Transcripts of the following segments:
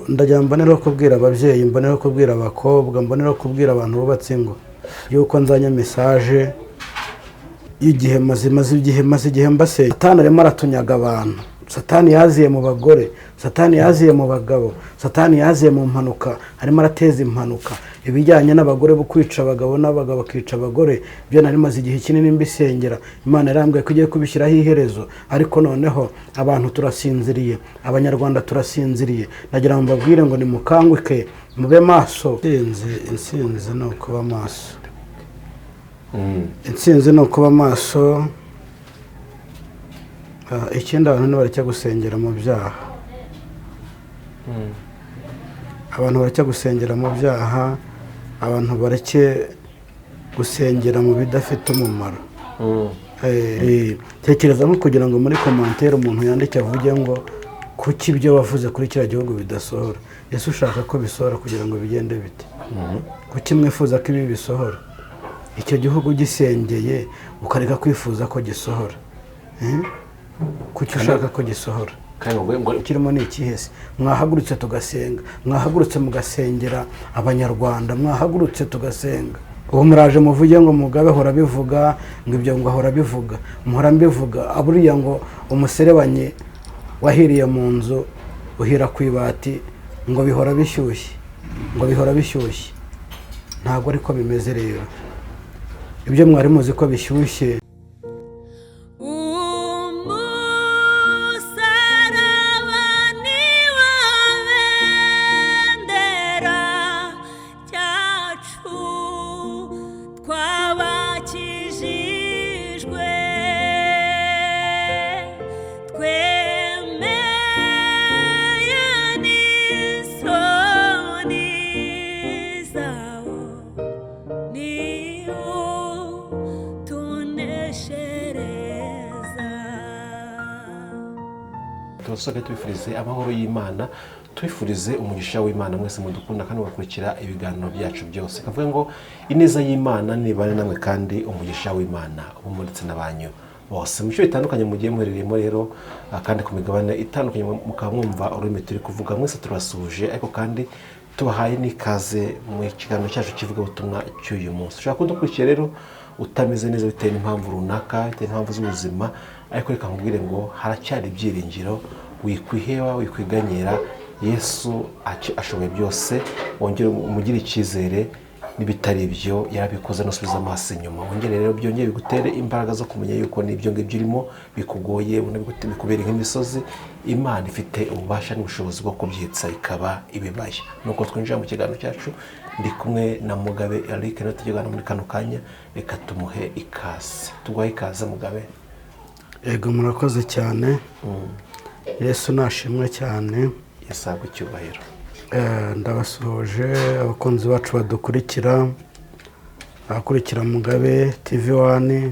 ndagira mbonera kubwira ababyeyi, mbonera kubwira abakobwa, mbonera kubwira abantu bubatse ingo yuko nzanye message y'igihe maze igihe mbase. Satani arimo aratunyaga abantu. Satani yaziye mu bagore, Satani yaziye mu bagabo, Satani yaziye mu mpanuka, arimo arateza impanuka. Ibijyanye n'abagore bo kwica abagabo n'abagabo bakica abagore, byo nari maze igihe kinini mbisengera. Imana yarambwiye ko igiye kubishyiraho iherezo, ariko noneho abantu turasinziriye, abanyarwanda turasinziriye. Nagira ngo mbabwire ngo nimukanguke, mube maso. Insinzi no kuba maso. Insinzi no kuba maso. Ikindi abantu ntibareke gusengera mu byaha. Abantu bareke gusengera mu byaha, abantu bareke gusengera mu bidafite umumaro. Tekereza nko kugira ngo muri commentaire umuntu yandike avuge ngo kuki ibyo wavuze kuri kiriya gihugu bidasohora. Yesu ushaka ko bisohora kugira ngo bigende bite? Kuki mwifuza ko ibi bisohora? Icyo gihugu gisengeye ukareka kwifuza ko gisohora. Kuki ushaka ko gisohora? Kirimo ni ikihese. Mwahagurutse tugasenga, mwahagurutse mugasengera abanyarwanda, mwahagurutse tugasenga. Uwo muraje muvuge ngo Mugabe hora bivuga, ngo ibyo ngo ahora bivuga, muhora mbivuga. Aburiya ngo umuserebanye wahiriye mu nzu uhira ku ibati ngo bihora bishyushye, ngo bihora bishyushye. Ntabwo ariko bimeze rero. Ibyo mwari muzi ko bishyushye tusohoke twifurize amahoro y'Imana, twifurize umugisha w'Imana mwese mudukunda kandi mukurikira ibiganiro byacu byose. Kavuga ngo ineza y'Imana nibane namwe kandi umugisha w'Imana umuritse nabanyu bose mu cyo bitandukanye mugiye muherereyemo rero, kandi ku migabane itandukanye mukamwumva ururimi turi kuvuga. Mwese turasuje ariko kandi tubahaye n'ikaze mu kiganiro cyacu kivuga ubutumwa cy'uyu munsi. Ushaka kudukurikira rero utameze neza bitewe n'impamvu runaka, bitewe n'impamvu z'ubuzima, ariko reka nkubwire ngo haracyari ibyiringiro. Wikwiheba, wikwiganyira. Yesu ashoboye byose. Wongere umugire icyizere, n'ibitari ibyo yarabikoze, nosubiza amaso inyuma. Wongere rero byongeye bigutere imbaraga zo kumenya yuko n'ibyo ngibyo urimo bikugoye, bikubera nk'imisozi, Imana ifite ububasha n'ubushobozi bwo kubyitsa ikaba ibibaye. Nuko twinjira mu kiganiro cyacu, ndi kumwe na Mugabe Eric, no tujyana muri kano kanya. Reka tumuhe ikaze. Tugwaye ikaze Mugabe. Ego murakoze cyane. Yesu nashimwe cyane. Yasabwe icyubahiro. Ndabasuhuje abakunzi bacu badukurikira, abakurikira Mugabe TV1,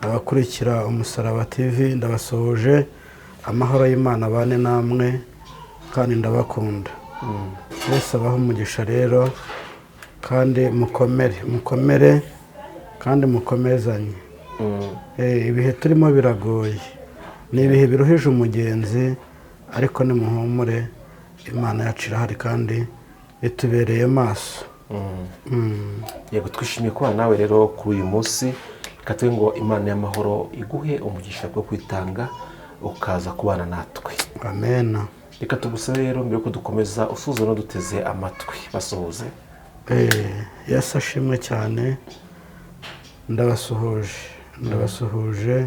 abakurikira Umusaraba TV. Ndabasuhuje, amahoro y'Imana bane namwe kandi ndabakunda. Yesu abaho umugisha rero, kandi mukomere kandi mukomezanye. Ibihe turimo biragoye, ni ibihe biruhije umugenzi, ariko nimuhumure, Imana yacu irahari kandi itubereye maso. Yego twishimiye kuba nawe rero kuri uyu munsi. Katwe ngo Imana y'amahoro iguhe umugisha bwo kwitanga ukaza kubana natwe. Amen. Reka tugusabe rero mbere ko dukomeza usuze no duteze amatwi basuhuze. Yesu ashimwe cyane. Ndabasuhuje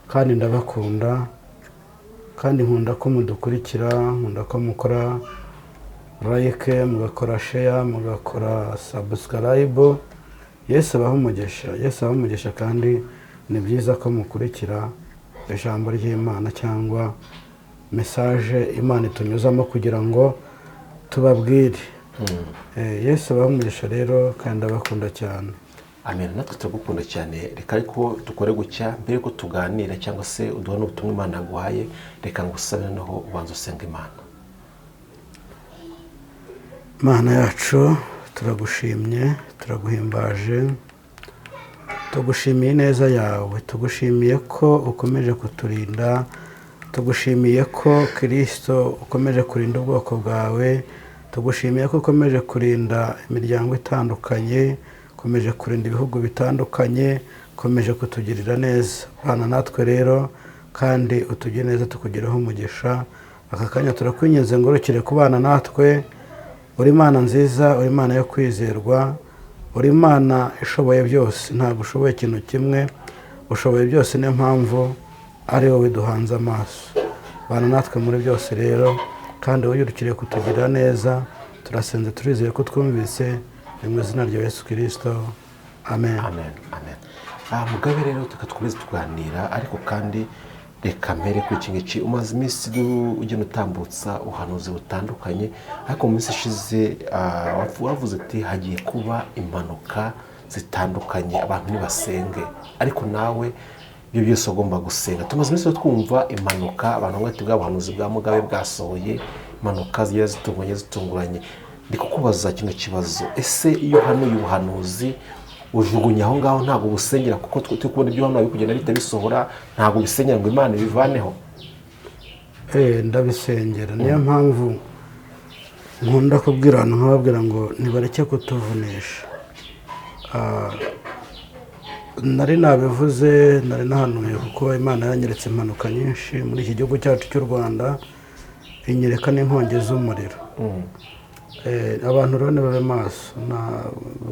kandi ndabakunda, kandi nkunda ko mudukurikira, nkunda ko mukora like, mugakora share, mugakora subscribe. Yesu abaho umugisha, kandi ni byiza ko mukurikira ijambo ry'Imana cyangwa message Imana itunyuzamo kugira ngo tubabwire. Yesu abaho umugisha rero, kandi ndabakunda cyane. Amen. Natwe turagukunda cyane. Reka ariko dukore gucya mbere ko tuganira cyangwa se uduha n'ubutumwa Imana yaguhaye. Reka ngusabe noneho ubanza usenga Imana. Mana yacu, turagushimye, turaguhimbaje, tugushimiye neza yawe, tugushimiye ko ukomeje kuturinda tugushimiye ko Kristo ukomeje kurinda ubwoko bwawe, tugushimiye ko ukomeje kurinda imiryango itandukanye, ukomeje kurinda ibihugu bitandukanye, ukomeje kutugirira neza. Bana natwe rero kandi utugire neza, tukugireho umugisha. Aka kanya turakwinginze ngo urukire kubana natwe. Uri Imana nziza, uri Imana yo kwizerwa, uri Imana ishoboye byose, ntabwo ushoboye ikintu kimwe, ushoboye byose. Niyo mpamvu ari wowe duhanze amaso. Bana natwe muri byose rero, kandi wowe urukire kutugirira neza. Turasenze turizeye ko twumvise, ni mu izina rya Yesu Kristo, amen. Amen, amen. Mugabe rero tugakomeza tuganira, ariko kandi reka mbere kuri iki ngiki umaze iminsi ugenda utambutsa ubuhanuzi butandukanye, ariko mu minsi ishize wavuze ati hagiye kuba impanuka zitandukanye, abantu ntibasenge, ariko nawe ibyo byose ugomba gusenga. Tumaze iminsi twumva impanuka, abantu bamwe bati bw'ubuhanuzi bwa Mugabe bwasohoye, impanuka zigiye zitunguranye. Ndi kukubaza kino kibazo, ese iyo uhanuye ubuhanuzi ujugunya aho ngaho ntabwo ubusengera, kuko turi kubona ibyo hano bikugenda bihita bisohora, ntabwo ubisengera ngo Imana ibivaneho? Ndabisengera. Niyo mpamvu nkunda kubwira abantu, nkababwira ngo nibareke kutuvunisha. Nari nabivuze, nari nahanuye kuko Imana yanyeretse impanuka nyinshi muri iki gihugu cyacu cy'u Rwanda, inyereka n'inkongi z'umuriro. Abantu rero babe maso.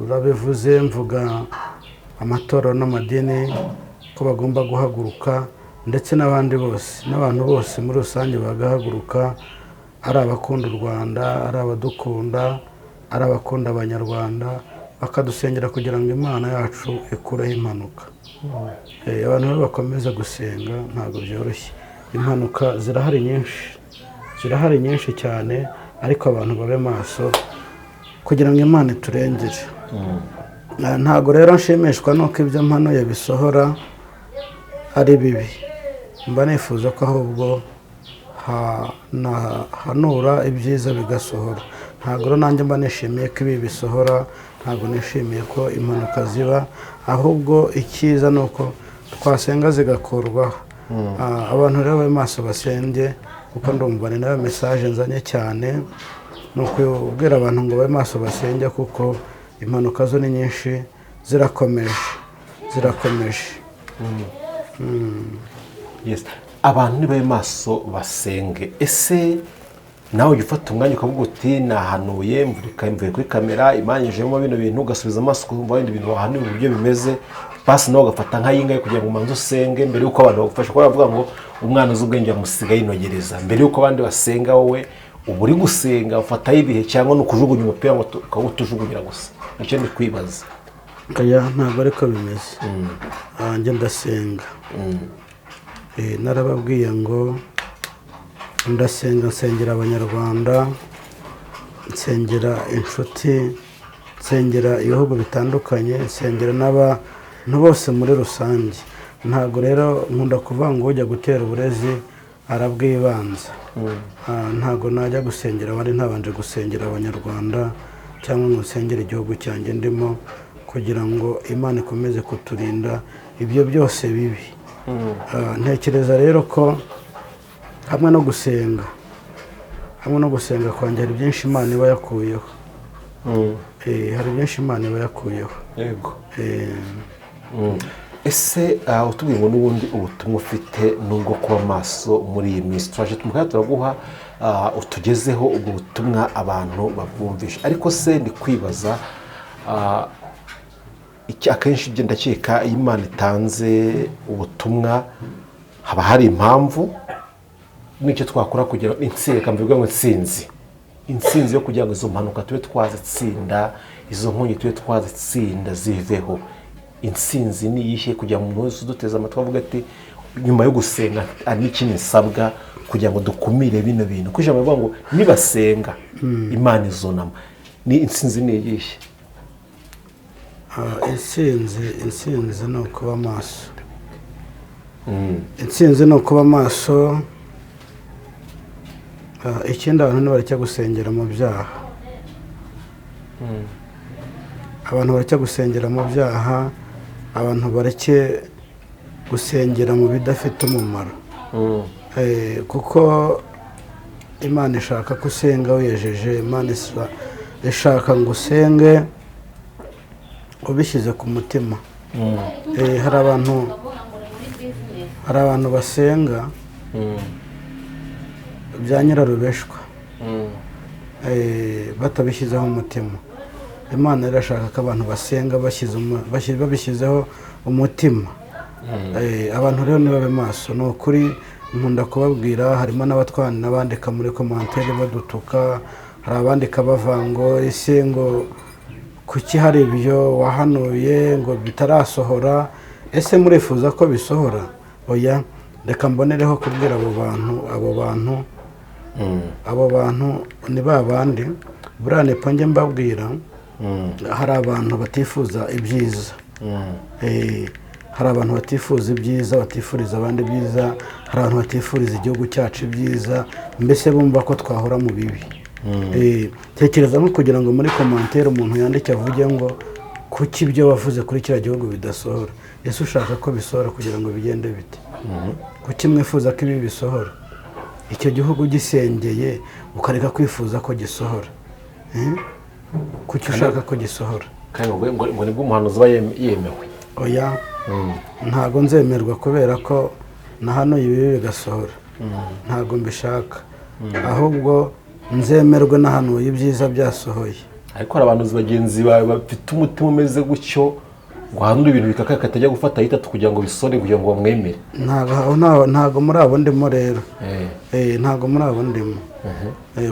Urabivuze, mvuga amatorero n'amadini ko bagomba guhaguruka, ndetse n'abandi bose, n'abantu bose muri rusange bagahaguruka, ari abakunda u Rwanda, ari abadukunda, ari abakunda abanyarwanda, bakadusengera kugira ngo Imana yacu ikureho impanuka. Abantu rero bakomeza gusenga, ntabwo byoroshye. Impanuka zirahari nyinshi cyane, ariko abantu babe maso kugira ngo Imana iturengere. Ntabwo rero nshimishwa nuko ibyo mpanuye bisohora ari bibi. Mba nifuza ko ahubwo hanura ibyiza bigasohora. Ntabwo rero nanjye mba nishimiye ko ibi bisohora, ntabwo nishimiye ko impanuka ziba, ahubwo icyiza ni uko twasenga zigakurwaho. Abantu rero babe maso basenge, kuko ndumva ni nayo mesaje nzanye cyane, ni ukubwira abantu ngo babe maso basenge, kuko impanuka zo ni nyinshi, zirakomeje. Yes. Abantu nibabe maso basenge. Ese nawe ujya ufata umwanya ukavuga uti nahanuye, mvuye kuri kamera, Imana ijemo bino bintu, ugasubiza amaso kumva ibindi bintu wahanuye uburyo bimeze, basi nawe ugafata nk'ayingaye kugira ngo umanze usenge mbere y'uko abantu bagufasha. Kuko bavuga ngo umwana uzi ubwenge amusiga yinogereza. Mbere y'uko abandi basenga, wowe uba uri gusenga, ufataho ibihe, cyangwa ni ukujugunya umupira ngo ukawutujugunyira gusa? Nicyo ndi kwibaza. Ntabwo ariko bimeze. Njye ndasenga. Narababwiye ngo ndasenga, nsengera abanyarwanda, nsengera inshuti, nsengera ibihugu bitandukanye, nsengera n'abantu bose muri rusange. Ntabwo rero nkunda kuvuga ngo ujya gutera uburezi arabwibanza. Ntabwo najya gusengera abandi ntabanje gusengera abanyarwanda, cyangwa ngo nsengere igihugu cyanjye ndimo, kugira ngo Imana ikomeze kuturinda ibyo byose bibi. Ntekereza rero ko hamwe no gusenga kwanjye hari byinshi Imana iba yakuyeho. Hari byinshi Imana iba yakuyeho. Yego. Ese utubwiye ngo n'ubundi ubutumwa ufite nubwo kuba maso muri iyi minsi, turaje turaguha utugezeho ubwo butumwa abantu babwumvisha. Ariko se ndi kwibaza, akenshi ibyo ndakeka iyo Imana itanze ubutumwa haba hari impamvu n'icyo twakora kugira ngo intsinzi yo kugira ngo izo mpanuka tube twazitsinda, izo nkongi tube twazitsinda ziveho. Intsinzi ni iyihe kugira ngo umuntu wese uduteze amatwi avuga ati nyuma yo gusenga ari n'ikindi nsabwa kugira ngo dukumire bino bintu? Kuko ijambo rivuga ngo nibasenga Imana izonama. Ni intsinzi ni iyihe? Intsinzi ni ukuba maso. Intsinzi ni ukuba maso. Ikindi, abantu ntibareke gusengera mu byaha. Abantu bareke gusengera mu byaha, abantu bareke gusengera mu bidafite umumaro. kuko imana ishaka ko usenga wiyejeje. Imana ishaka ngo usenge ubishyize ku mutima. Hari abantu basenga bya nyirarubeshwa batabishyizeho umutima. Imana irashaka ko abantu basenga babishyizeho umutima. Abantu rero nibabe maso. Ni ukuri nkunda kubabwira, harimo n'abatwana n'abandika muri komantere badutuka, hari abandika bavango ese ngo kuki hari ibyo wahanuye ngo bitarasohora, ese murifuza ko bisohora? Oya, reka mbonereho kubwira abo bantu ni ba bandi burane pange mbabwira. Hari abantu batifuza ibyiza. Hari abantu batifuza ibyiza, batifuriza abandi ibyiza. Hari abantu batifuriza igihugu cyacu ibyiza, mbese bumva ko twahora mu bibi. Tekereza nko kugira ngo muri komantere umuntu yandike avuge ngo kuki ibyo wavuze kuri kiriya gihugu bidasohora. Ese ushaka ko bisohora kugira ngo bigende bite? Kuki mwifuza ko ibi bisohora? Icyo gihugu gisengeye ukareka kwifuza ko gisohora. Kuki ushaka ko gisohora? Kandi ngo nibwo umuhanuzi aba yemewe. Oya, ntago nzemerwa kubera ko na hano ibi bigasohora. Ntago mbishaka, ahubwo nzemerwe n'ahantu ibyiza byasohoye. Ariko hari abantu bagenzi bawe bafite umutima umeze gutyo ngo hanura ibintu bikakaka katajya gufata ahita kugira ngo bisore kugira ngo bamwemere. Ntago muri abo ndimo rero. Ntago muri abo ndimo.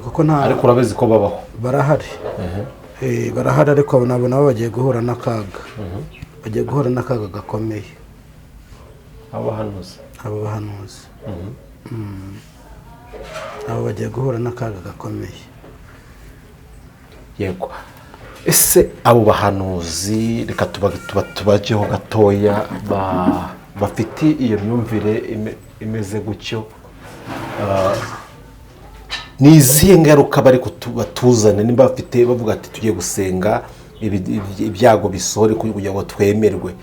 Kuko ariko urabizi ko babaho. Barahari. Barahari, ariko nabo bagiye guhura n'akaga. Bagiye guhura n'akaga gakomeye. Abo bahanuzi. Abo bagiye guhura n'akaga gakomeye. Yego. Ese abo bahanuzi reka tubajeho gatoya bafite iyo myumvire imeze gutyo, ni izihe ngaruka bari kubatuzane nimba bafite bavuga ati tugiye gusenga ibyago bisohore kugira ngo twemerwe?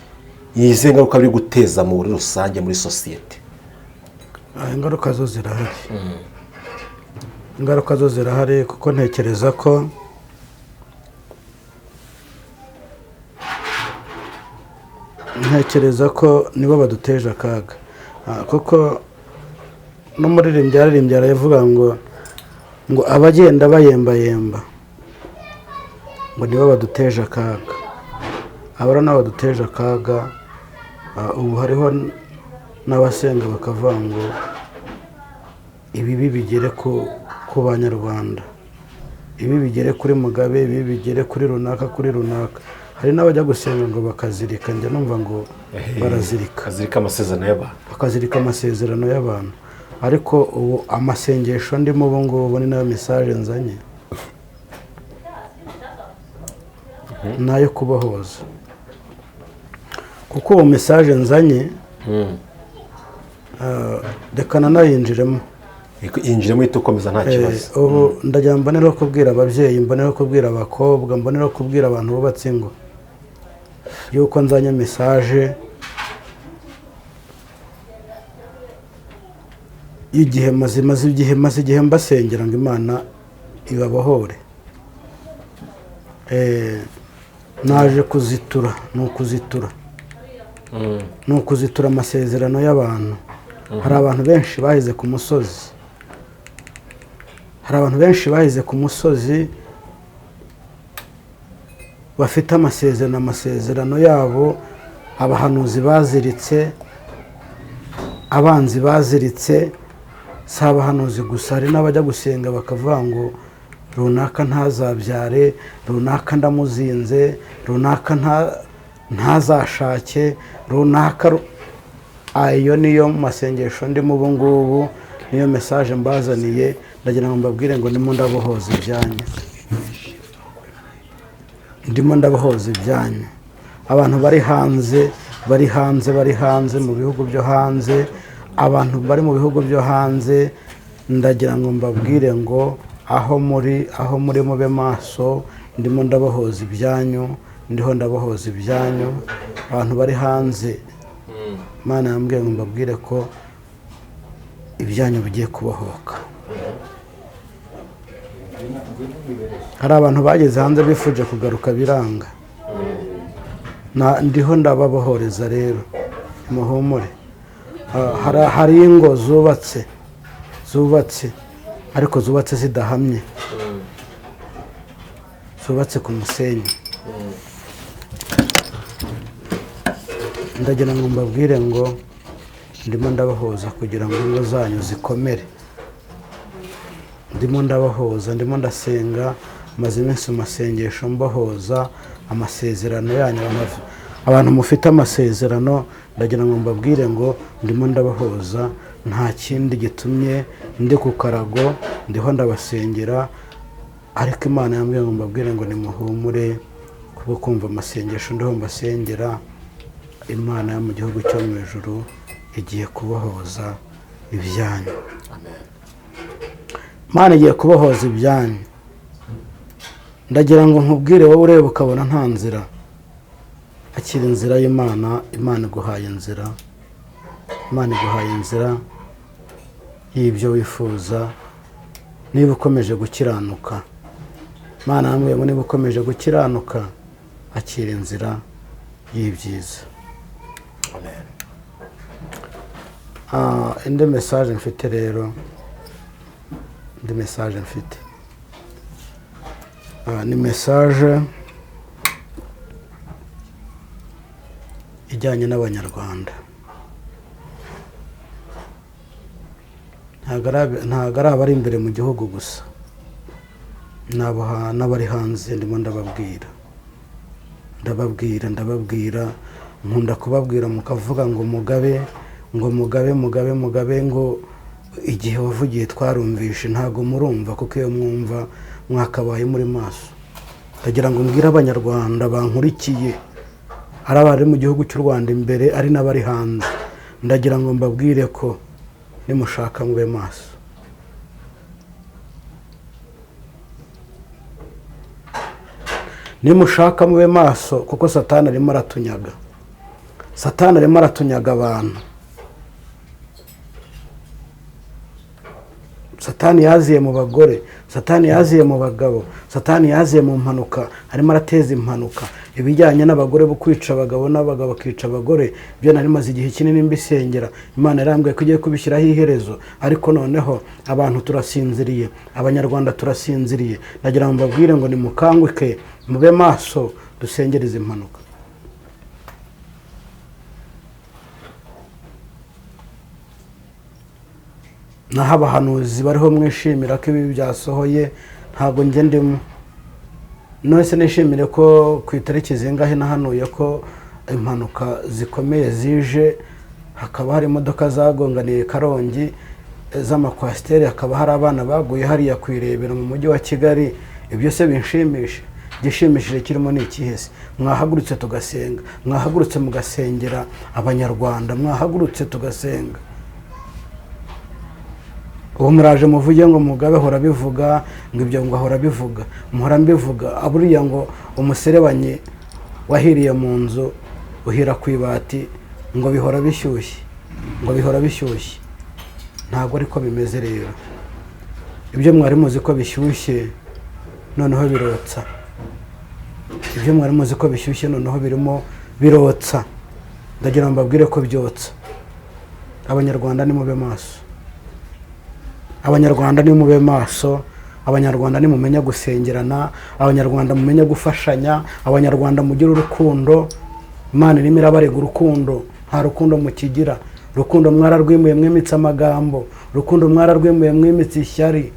Ni izihe ngaruka biri guteza muri rusange muri sosiyete? Ingaruka zo zirahari. Ingaruka zo zirahari kuko ntekereza ko nibo baduteje akaga. Kuko n'umuririmbyi yaririmbye aravuga ngo abagenda bayembayemba ngo nibo baduteje akaga. Abara nabo baduteje akaga. Ubu hariho n'abasenga bakavuga ngo ibibi bigere ku banyarwanda, ibi bigere kuri Mugabe, ibi bigere kuri runaka kuri runaka. Hari n'abajya gusenga ngo bakazirika, njya numva ngo barazirika, bakazirika amasezerano y'abantu. Ariko ubu amasengesho ndimo ubu ngubu ni nayo message nzanye, nayo kubohoza. Kuko ubu message nzanye reka nanayinjiremo. Injiremo itukomeza nta kibazo. Ubu ndagira mbonera kubwira ababyeyi, mbonera kubwira abakobwa, mbonera kubwira abantu bubatse ingo yuko nzanye message y'igihe maze igihe mbasengera ngo Imana ibabohore. Naje kuzitura, ni ukuzitura amasezerano y'abantu. Hari abantu benshi bahize ku musozi. Hari abantu benshi bahize ku musozi bafite amasezerano yabo. Abahanuzi baziritse, abanzi baziritse. Si abahanuzi gusa, hari n'abajya gusenga bakavuga ngo runaka ntazabyare, runaka ndamuzinze, runaka ntazashake, runaka. Ayo niyo masengesho ndimo ubu ngubu, niyo message mbazaniye. Ndagira ngo mbabwire ngo ndimo ndabohoza ibyanyu, ndimo ndabohoza ibyanyu. Abantu bari hanze mu bihugu byo hanze, abantu bari mu bihugu byo hanze, ndagira ngo mbabwire ngo aho muri mube maso. Ndimo ndabohoza ibyanyu, ndiho ndabohoza ibyanyu. Abantu bari hanze, Imana yambwiye ngo mbabwire ko ibyanyu bigiye kubohoka. hari abantu bageze hanze bifuje kugaruka biranga, ndiho ndababohoreza rero muhumure. hari ingo zubatse ariko zubatse zidahamye, zubatse ku musenyi. ndagira ngo mbabwire ngo ndimo ndabahoza kugira ngo ingo zanyu zikomere. ndimo ndabahoza, ndimo ndasenga, maze iminsi mu masengesho mbahoza amasezerano yanyu. abantu mufite amasezerano, ndagira ngo mbabwire ngo ndimo ndabahoza, nta kindi gitumye ndi ku karago, ndiho ndabasengera. ariko Imana yambwiye ngo mbabwire ngo nimuhumure, kubwo kumva amasengesho ndiho mbasengera. Imana yo mu gihugu cyo mu ijuru igiye kubohoza ibyanyu. Imana igiye kubohoza ibyanyu. ndagira ngo nkubwire wowe ureba ukabona nta nzira, akira inzira y'Imana. Imana iguhaye inzira, Imana iguhaye inzira y'ibyo wifuza. niba ukomeje gukiranuka, Imana yambwiye ngo niba ukomeje gukiranuka, akira inzira y'ibyiza. indi mesaje mfite rero, indi mesaje mfite ni mesaje ijyanye n'abanyarwanda. ntabwo ari abari imbere mu gihugu gusa, n'abari hanze ndimo ndababwira. nkunda kubabwira mukavuga ngo mugabe, ngo mugabe, ngo igihe wavugiye twarumvishe. ntabwo murumva, kuko iyo mwumva mwakabaye muri maso. ndagira ngo mbwire abanyarwanda bankurikiye, ari abari mu gihugu cy'u Rwanda imbere, ari n'abari hanze, ndagira ngo mbabwire ko nimushaka mube maso. nimushaka mube maso, kuko Satani arimo aratunyaga. Satani arimo aratunyaga abantu. Satani yaziye mu bagore, Satani yaziye mu bagabo, Satani yaziye mu mpanuka, arimo arateza impanuka. ibijyanye n'abagore bo kwica abagabo n'abagabo bakica abagore, byo nari maze igihe kinini mbisengera. Imana yarambwiye ko igiye kubishyiraho iherezo, ariko noneho abantu turasinziriye, abanyarwanda turasinziriye. Ndagira ngo mbabwire ngo nimukanguke, mube maso, dusengere izi mpanuka. naho abahanuzi bariho mwishimira ko ibi byasohoye, ntabwo njye ndimo. nose nishimire ko ku itariki zingahe nahanuye ko impanuka zikomeye zije, hakaba hari imodoka zagonganiye Karongi z'amakwasiteri, hakaba hari abana baguye hariya kwirebera mu mujyi wa Kigali. ibyo se binshimishe? gishimishije kirimo ni ikihese? mwahagurutse tugasenga, mwahagurutse mugasengera abanyarwanda, mwahagurutse tugasenga. ubu muraje muvuge ngo Mugabe hora bivuga, ngo ibyo ngo ahora bivuga, muhora mbivuga. aburiya ngo umuserebanye wahiriye mu nzu uhira ku ibati, ngo bihora bishyushye, ngo bihora bishyushye. ntabwo ariko bimeze rero. ibyo mwari muzi ko bishyushye noneho birotsa, ibyo mwari muzi ko bishyushye noneho birimo birotsa. ndagira ngo mbabwire ko byotsa. abanyarwanda nimube maso, abanyarwanda nimube maso, abanyarwanda nimumenya gusengerana, abanyarwanda mumenya gufashanya, abanyarwanda mugira urukundo. Imana irimo irabarega urukundo, nta rukundo mukigira. Rukundo mwararwimuye mwimitse amagambo, rukundo mwararwimuye mwimitse ishyari.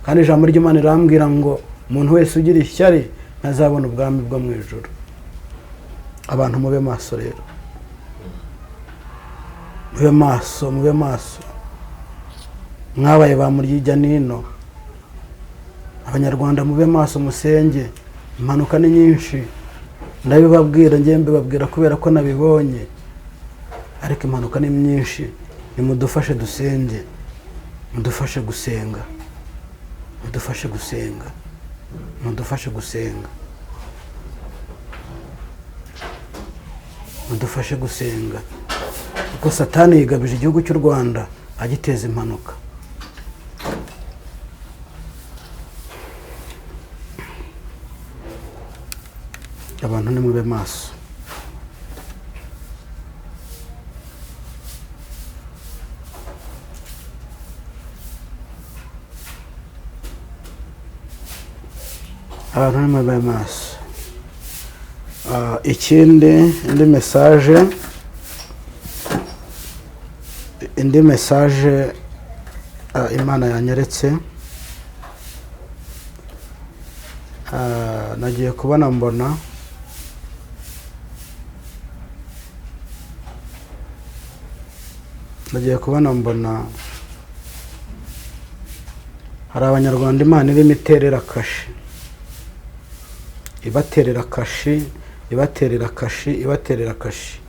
kandi ijambo ry'Imana rirambwira ngo umuntu wese ugira ishyari ntazabona ubwami bwo mu ijuru. abantu mube maso rero, mube maso, mube maso. mwabaye ba muryijya nino, abanyarwanda mube maso, musenge. impanuka ni nyinshi, ndabibabwira, njye mbibabwira kubera ko nabibonye, ariko impanuka ni nyinshi. nimudufashe dusenge, mudufashe gusenga, mudufashe gusenga, mudufashe gusenga, mudufashe gusenga. kuko Satani yigabije igihugu cy'u Rwanda, agiteza impanuka. Abantu nimube maso. Abantu nimube maso. Indi message Imana yanyeretse, nagiye kubona mbona hari abanyarwanda Imana irimo iterera kashi, ibaterera kashi.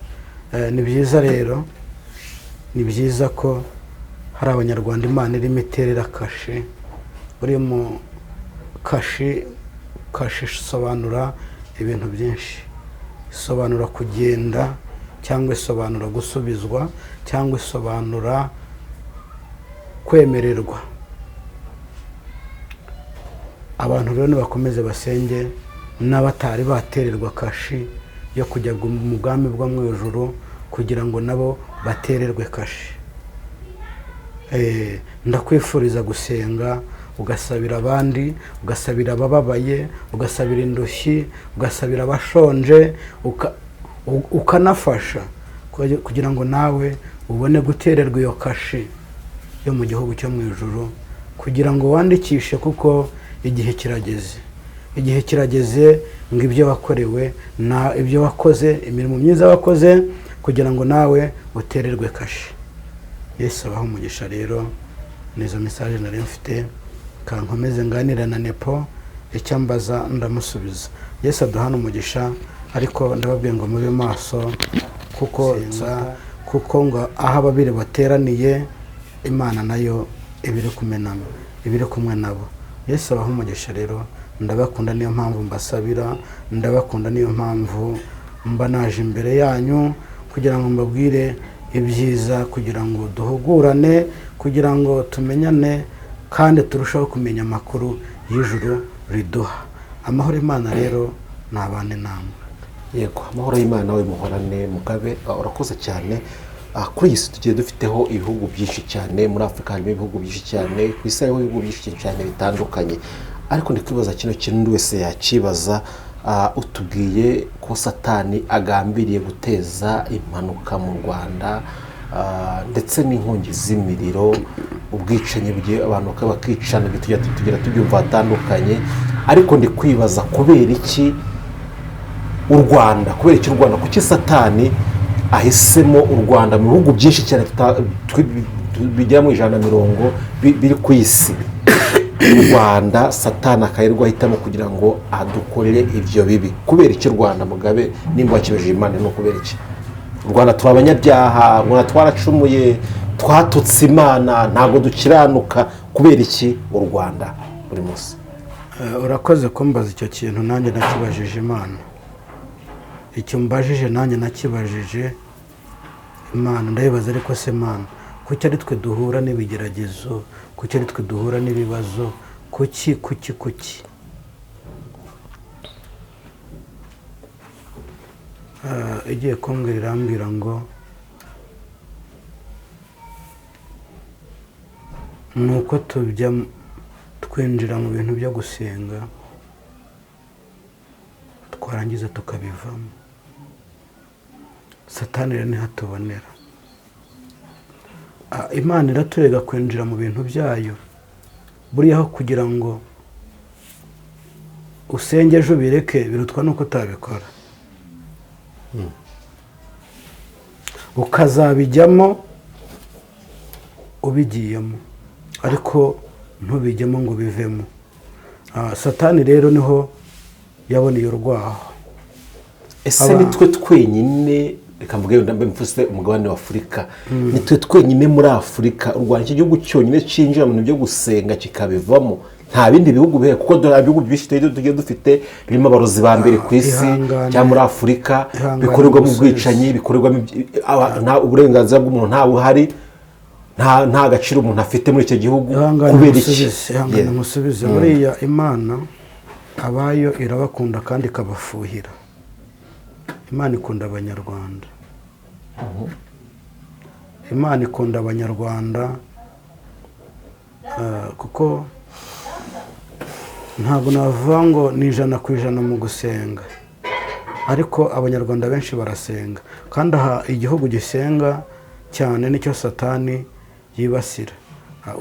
Ni byiza rero, ni byiza ko hari abanyarwanda Imana irimo iterera kashi. Buri mu kashi isobanura ibintu byinshi. Isobanura kugenda, cyangwa isobanura gusubizwa, cyangwa isobanura kwemererwa. Abantu rero nibakomeze basenge n'abatari batererwa kashi yo kujya mu bwami bwo mu ijuru, kugira ngo nabo batererwe kashi. Ndakwifuriza gusenga, ugasabira abandi, ugasabira abababaye, ugasabira indushyi, ugasabira abashonje, ukanafasha kugira ngo nawe ubone gutererwa iyo kashi yo mu gihugu cyo mu ijuru, kugira ngo wandikishe, kuko igihe kirageze ngo ibyo wakorewe ibyo wakoze, imirimo myiza wakoze, kugira ngo nawe utererwe kashi. Yesu abaho umugisha rero. Nizo message nari mfite, kankomeze nganira na Nepo, icyambaza ndamusubiza. Yesu aduhana umugisha, ariko ndababwiye ngo mube maso, kuko ngo aho ababiri bateraniye Imana nayo ibiri kumwe nabo. Yesu abaho umugisha rero. Ndabakunda, niyo mpamvu mbasabira, ndabakunda, niyo mpamvu mba naje imbere yanyu, kugira ngo mbabwire ibyiza, kugira ngo duhugurane, kugira ngo tumenyane, kandi turushaho kumenya amakuru y'ijuru riduha. Amahoro Imana rero nabane namwe. Yego, amahoro y'Imana we muhorane Mugabe. Urakoze cyane. Kuri iyi si tugiye dufiteho ibihugu byinshi cyane, muri Afurika harimo ibihugu byinshi cyane, ku isi hariho ibihugu byinshi cyane bitandukanye, ariko ndikwibaza kino kintu undi wese yakibaza. Utubwiye ko Satani agambiriye guteza impanuka mu Rwanda, ndetse n'inkongi z'imiriro, ubwicanyi bwe, abantu bakicana, tugira tubyumva hatandukanye. Ariko ndikwibaza kubera iki u Rwanda, kuki Satani ahisemo u Rwanda mu bihugu byinshi cyane bijya mu 150 biri ku isi. U Rwanda Satani akayirirwa ahitamo kugira ngo adukorere ibyo bibi. Kubera iki Rwanda Mugabe, nimba wakibeje Imana, no kubera iki u Rwanda? Turi abanyabyaha, ngo twaracumuye, twatutse Imana, ntago dukiranuka. Kubera iki u Rwanda buri munsi? Urakoze kumbaza icyo kintu, nanjye nakibajije Imana. Icyo mbajije nanjye nakibajije Imana, ndayibaza, ariko se Imana, kuki ari twe duhura n'ibigeragezo, kuki ari twe duhura n'ibibazo, kuki? Igiye kumbwira, irambwira ngo nuko twinjira mu bintu byo gusenga, twarangiza tukabivamo. Satani rero ntihatubonera. Imana iraturega kwinjira mu bintu byayo, buriya kugira ngo usenge ejo bireke, birutwa nuko utabikora. Ukazabijyamo ubigiyemo, ariko ntubijyemo ngo bivemo. Satani rero niho yaboneye urwaho. Ese nitwe twenyine, reka mvuge mfuse umugabane wa Afurika, nitwe twenyine muri Afurika u Rwanda igihugu cyonyine cinjira mu bintu byo gusenga kikabivamo? Nta bindi bihugu bihe, kuko dore ibihugu byinshi tugiye dufite birimo abarozi ba mbere ku isi cyangwa muri Afurika, bikorerwa mu bwicanyi, bikorerwa uburenganzira bw'umuntu nta buhari. nta gaciro umuntu afite muri icyo gihugu ihangane kubera iki? musubize buriya Imana abayo irabakunda kandi ikabafuhira. Imana ikunda abanyarwanda. Imana ikunda abanyarwanda kuko ntabwo navuga ngo ni 100% mu gusenga, ariko abanyarwanda benshi barasenga, kandi aha igihugu gisenga cyane nicyo Satani yibasira.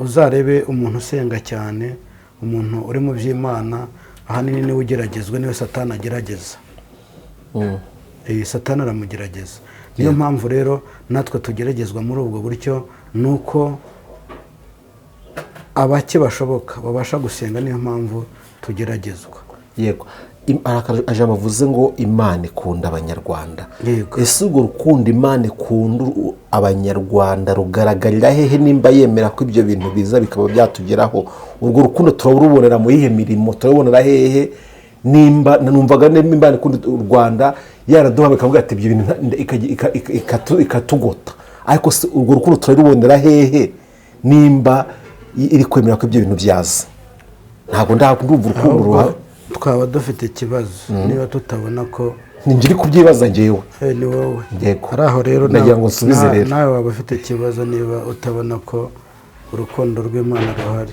Uzarebe umuntu usenga cyane, umuntu uri mu by'Imana, ahanini niwe ugeragezwa, niwe Satani agerageza. Satani aramugerageza. Niyo mpamvu rero natwe tugeragezwa muri ubwo buryo, nuko abake bashoboka babasha gusenga, niyo mpamvu tugeragezwa. Yego, aje bavuze ngo Imana ikunda abanyarwanda. Yego. Ese urwo rukundo Imana ikunda abanyarwanda rugaragarira hehe? Nimba yemera ko ibyo bintu biza bikaba byatugeraho, urwo rukundo turarubonera mu yihe mirimo? Turabonera hehe? Nimba numvaga Imana ikunda u Rwanda yaraduha bikavuga ati ibyo bintu ikatugota, ariko urwo rukundo turarubonera hehe nimba iri kwemera ko ibyo bintu byaza? Ntabwo ndumva urukundo ruha. Twaba dufite ikibazo niba tutabona ko ngiri kubyibaza ngewe. Ni wowe. Yego. Ari aho rero nagira ngo nsubize rero, nawe waba ufite ikibazo niba utabona ko urukundo rw'Imana ruhari.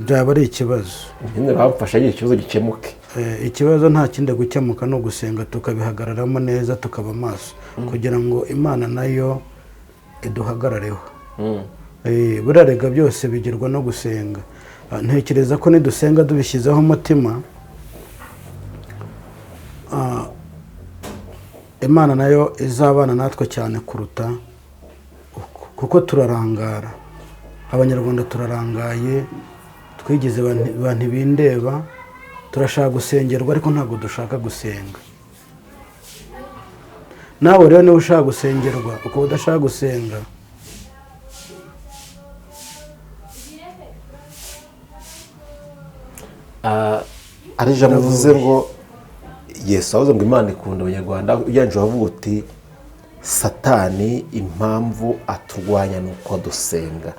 Byaba ari ikibazo. nyine bamfasha ikibazo gikemuke. Ikibazo nta kindi gukemuka no gusenga, tukabihagararamo neza, tukaba maso kugira ngo Imana nayo iduhagarareho. Burarega byose bigirwa no gusenga. Ntekereza ko nidusenga dubishyizeho umutima, Imana nayo izabana natwe cyane kuruta kuko turarangara. Abanyarwanda turarangaye, twigize abantu bindeba, turashaka gusengerwa ariko ntabwo dushaka gusenga. Nawe rero niba ushaka gusengerwa ukaba udashaka gusenga, arije amuvuze ngo Yesu avuze ngo Imana ikunda abanyarwanda, ujyanje wavuga uti Satani impamvu aturwanya nuko dusenga.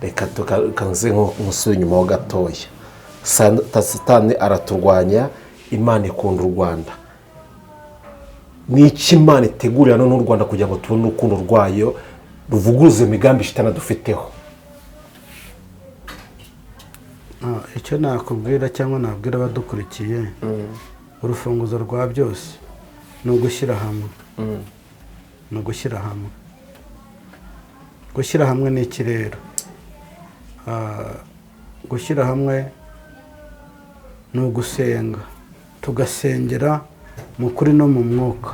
Reka tukanze nk'umusubira inyuma ho gatoya. Satani araturwanya, Imana ikunda u Rwanda. Ni iki Imana itegurira n'u Rwanda kugira ngo tubone urukundo rwayo ruvuguruze imigambi ishitana dufiteho? icyo nakubwira cyangwa nabwira abadukurikiye, urufunguzo rwa byose ni ugushyira hamwe. Ni ugushyira hamwe. Gushyira hamwe ni iki rero? Gushyira hamwe ni ugusenga, tugasengera mu kuri no mu mwuka.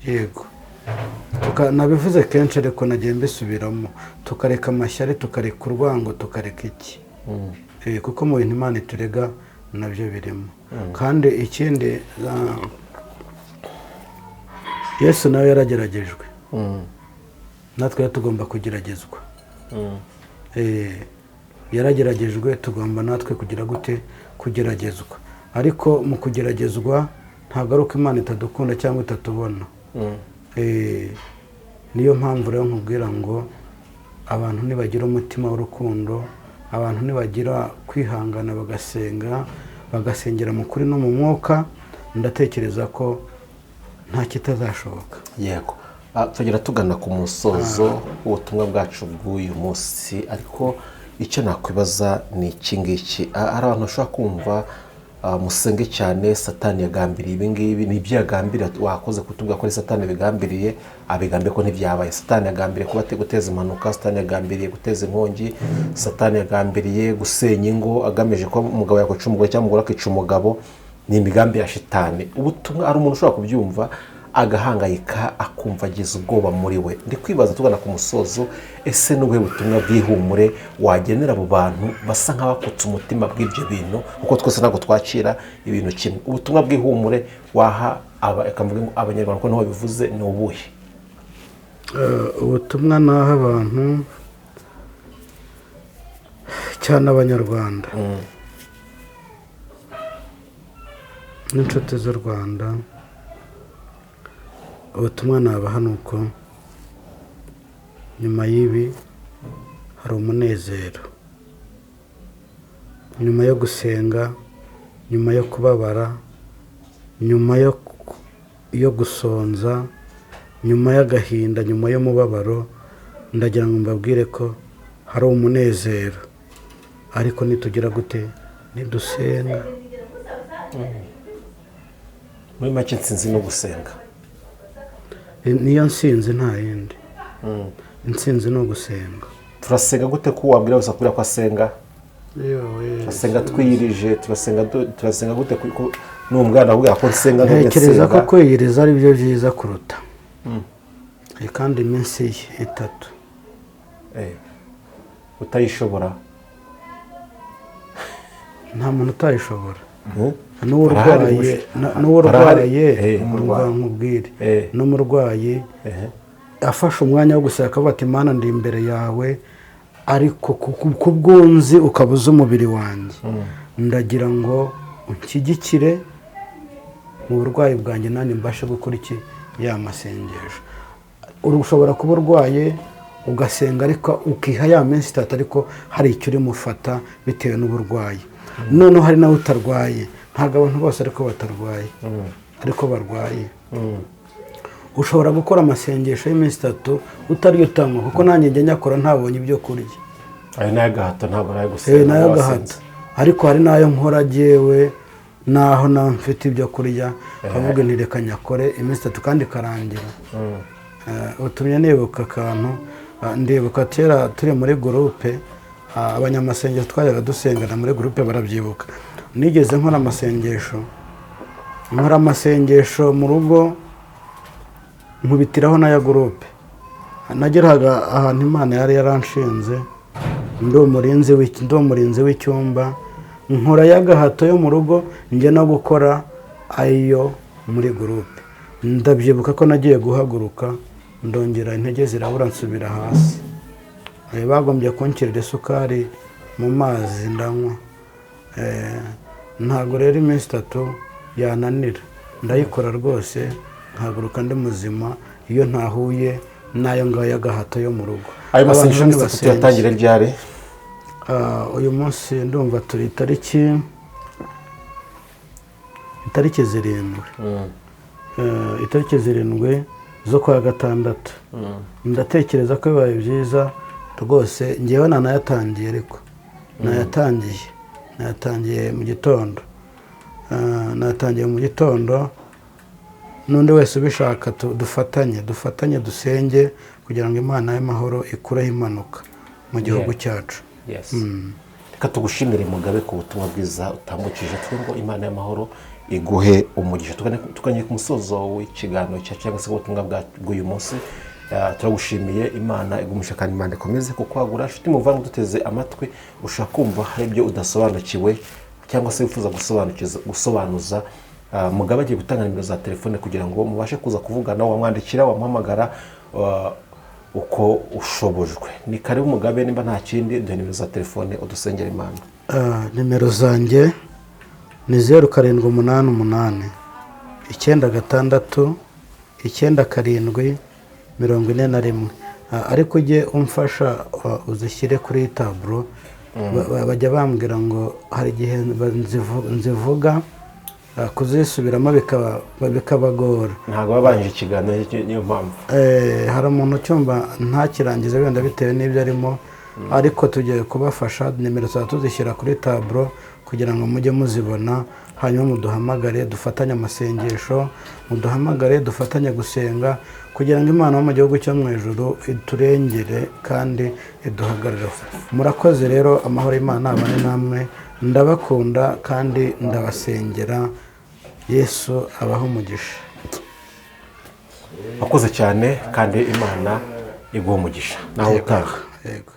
Yego. Nabivuze kenshi ariko nagiye mbisubiramo, tukareka amashyari, tukareka urwango, tukareka iki. Kuko mu bintu Imana iturega nabyo birimo. Kandi ikindi, Yesu nawe yarageragejwe, natwe tugomba kugeragezwa. Yarageragejwe, tugomba natwe kugira gute? Kugeragezwa. Ariko mu kugeragezwa ntabwo ari uko Imana itadukunda cyangwa itatubona. Niyo mpamvu rero nkubwira ngo abantu nibagira umutima w'urukundo, abantu nibagira kwihangana bagasenga, bagasengera mu kuri no mu mwuka, ndatekereza ko nta kitazashoboka. Yego. Tugera tugana ku musozo w'ubutumwa bwacu bw'uyu munsi, ariko icyo nakwibaza ni iki ngiki. Hari abantu bashobora kumva musenge cyane, Satani yagambiriye ibi ngibi, ni ibyo yagambiriye. Wakoze kutubwira ko ari Satani bigambiriye, abigambiriye ko ntibyabaye. Satani yagambiriye kuba guteza impanuka, Satani yagambiriye guteza inkongi, Satani yagambiriye gusenya ingo agamije ko umugabo yakwica umugore cyangwa umugore akica umugabo. Ni imigambi ya Shitani. Ubutumwa ari umuntu ushobora kubyumva agahangayika, akumva agize ubwoba muri we. Ndi kwibaza tugana ku musozo, ese n'ubuhe butumwa bw'ihumure wagenera abo bantu basa nk'abakutse umutima bw'ibyo bintu, kuko twese ntabwo twakira ibintu kimwe? Ubutumwa bw'ihumure waha abanyarwanda ko niho bivuze ni ubuhe? Ubutumwa naha abantu cyane abanyarwanda n'inshuti z'u Rwanda, ubutumwa nabaha ni uko nyuma y'ibi hari umunezero, nyuma yo gusenga, nyuma yo kubabara, nyuma yo gusonza, nyuma y'agahinda, nyuma y'umubabaro, ndagira ngo mbabwire ko hari umunezero. Ariko nitugira gute? Nidusenga. muri make intsinzi no gusenga. Niyo nsinzi nta yindi. Intsinzi no gusenga. Turasenga gute ko wabwira gusa kubera ko asenga? Turasenga twiyirije, turasenga gute ko n'umwana avuga ko nsenga nko ntekereza ko kwiyiriza ari byo byiza kuruta. Kandi iminsi ye 3. Utayishobora. Nta muntu utayishobora. n'uburwaye nkubwire n'umurwayi afashe umwanya wo guseka akavuga ati Mana ndi imbere yawe ariko kubwunzi ukabuza umubiri wanjye ndagira ngo unshyigikire mu burwayi bwanjye nanjye mbashe gukora iki ya masengesho. Ushobora kuba urwaye ugasenga ariko ukiha ya minsi 3 ariko hari icyo uri mufata bitewe n'uburwayi. Noneho hari nawe utarwaye, ntabwo abantu bose ariko batarwaye ariko barwaye. Ushobora gukora amasengesho y'iminsi 3 utari utanywa kuko nanjye njye nyakora ntabonye ibyo kurya. Ayo nayo gahato ntabwo nayo gusenga. Nayo gahato. Ariko hari nayo nkora jewe naho na mfite ibyo kurya avuga nti reka nyakore iminsi 3 kandi karangira. Utumye nibuka akantu ndibuka kera turi muri groupe abanyamasengesho twajyaga dusengana muri groupe barabyibuka. Nigeze nkora amasengesho mu rugo nkubitiraho na ya groupe. Nageraga ahantu Imana yari yaranshinze ndo murinzi w'icyumba nkora y'agahato yo mu rugo njye no gukora ayo muri groupe. Ndabyibuka ko nagiye guhaguruka ndongera intege zirabura nsubira hasi. Bagombye kunshyirira isukari mu mazi ndanywa. Ntabwo rero iminsi 3 yananira ndayikora rwose nkaguruka ndi muzima iyo ntahuye nayo ngayo y'agahato yo mu rugo. Ayo masengesho tuyatangira ryari? Uyu munsi ndumva turi itariki 7. Itariki 7 zo kwa gatandatu. Ndatekereza ko bibaye byiza rwose ngewe nanayatangiye ariko nayatangiye mu gitondo. Natangiye mu gitondo n'undi wese ubishaka dufatanye dusenge kugira ngo Imana y'amahoro ikureho impanuka mu gihugu cyacu. Reka tugushimire Mugabe ku butumwa bwiza utambukije twingo Imana y'amahoro iguhe umugisha. Tukanye ku musozo w'ikiganiro cyangwa se ubutumwa bw'uyu munsi. Turagushimiye Imana igumisha kandi Imana ikomeze kukwagura. Nshuti muvanga duteze amatwi ushaka kumva hari ibyo udasobanukiwe cyangwa se wifuza gusobanuza Mugabe agiye gutanga nimero za telefone kugira ngo mubashe kuza kuvugana, wamwandikira, wamuhamagara uko ushobojwe. Ni karibu Mugabe, nimba nta kindi duhe nimero za telefone udusengera Imana. Nimero zanjye ni 0788 96 97 41. Ariko ujye umfasha uzishyire kuri taburo. Bajya bambwira ngo hari igihe nzivuga kuzisubiramo bikabagora. Ntabwo babanje ikiganiro niyo mpamvu. Hari umuntu cyumva ntakirangiza wenda bitewe n'ibyo arimo, ariko tugiye kubafasha. Nimero tuzishyira kuri taburo kugira ngo mujye muzibona, hanyuma muduhamagare dufatanye amasengesho, muduhamagare dufatanye gusenga kugira ngo Imana yo mu gihugu cyo mu ijuru iturengere kandi iduhagarare. Murakoze rero, amahoro y'Imana abane namwe. Ndabakunda kandi ndabasengera. Yesu abaho umugisha. Wakoze cyane kandi Imana iguha umugisha. Naho utaha. Yego.